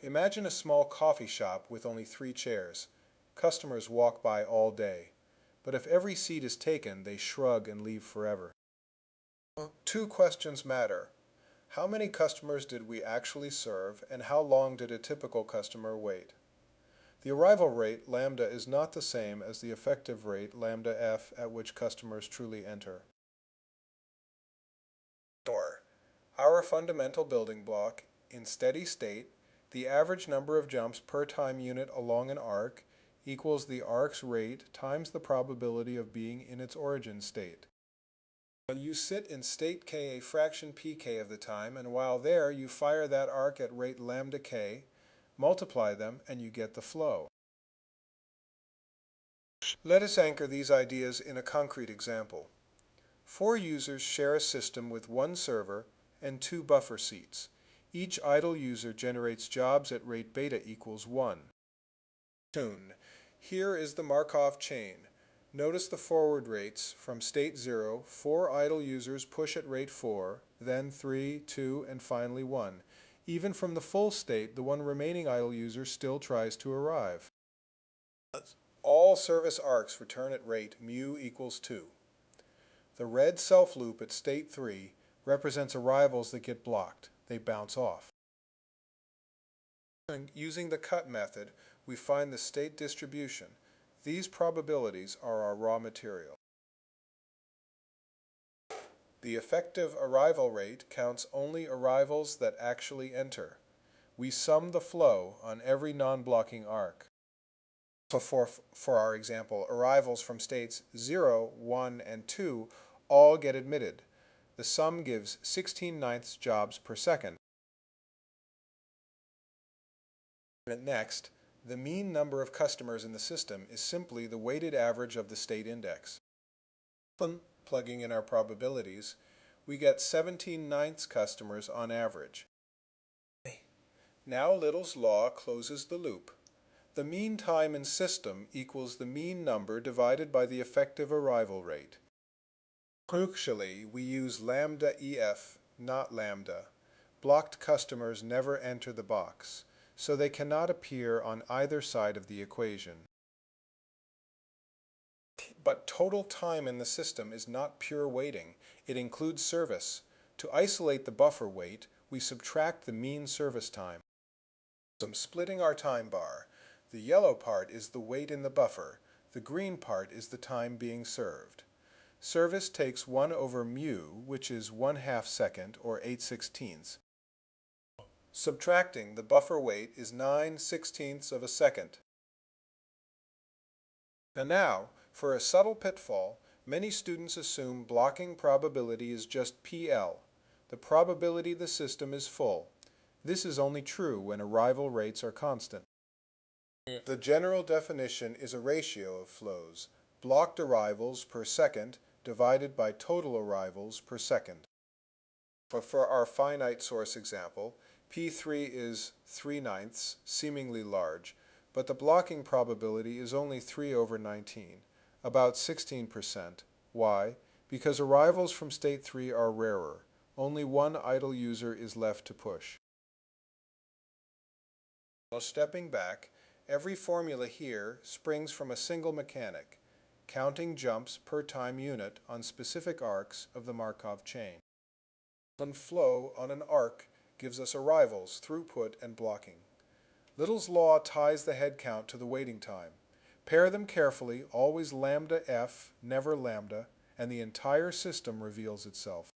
Imagine a small coffee shop with only 3 chairs. Customers walk by all day. But if every seat is taken, they shrug and leave forever. Two questions matter. How many customers did we actually serve, and how long did a typical customer wait? The arrival rate, lambda, is not the same as the effective rate, lambda f, at which customers truly enter. Our fundamental building block, in steady state, the average number of jumps per time unit along an arc equals the arc's rate times the probability of being in its origin state. You sit in state k a fraction pk of the time, and while there you fire that arc at rate lambda k, multiply them, and you get the flow. Let us anchor these ideas in a concrete example. 4 users share a system with 1 server and 2 buffer seats. Each idle user generates jobs at rate beta equals 1. Here is the Markov chain. Notice the forward rates. From state 0, 4 idle users push at rate 4, then 3, 2, and finally 1. Even from the full state, the one remaining idle user still tries to arrive. All service arcs return at rate mu equals 2. The red self-loop at state 3 represents arrivals that get blocked. They bounce off. Using the cut method, we find the state distribution. These probabilities are our raw material. The effective arrival rate counts only arrivals that actually enter. We sum the flow on every non-blocking arc. So for our example, arrivals from states 0, 1, and 2 all get admitted. The sum gives 16/9 jobs per second. Next, the mean number of customers in the system is simply the weighted average of the state index. Plugging in our probabilities, we get 17/9 customers on average. Now Little's law closes the loop. The mean time in system equals the mean number divided by the effective arrival rate. Crucially, we use lambda EF, not lambda. Blocked customers never enter the box, so they cannot appear on either side of the equation. But total time in the system is not pure waiting. It includes service. To isolate the buffer wait, we subtract the mean service time. Splitting our time bar. The yellow part is the wait in the buffer. The green part is the time being served. Service takes 1 over mu, which is 1/2 second, or 8/16. Subtracting the buffer wait is 9/16 of a second. And now, for a subtle pitfall, many students assume blocking probability is just PL, the probability the system is full. This is only true when arrival rates are constant. The general definition is a ratio of flows, blocked arrivals per second divided by total arrivals per second. For our finite source example, P3 is 3/9, seemingly large, but the blocking probability is only 3 over 19, about 16%. Why? Because arrivals from state 3 are rarer. Only 1 idle user is left to push. While stepping back, every formula here springs from a single mechanic, counting jumps per time unit on specific arcs of the Markov chain. Flow on an arc gives us arrivals, throughput, and blocking. Little's law ties the head count to the waiting time. Pair them carefully, always lambda f, never lambda, and the entire system reveals itself.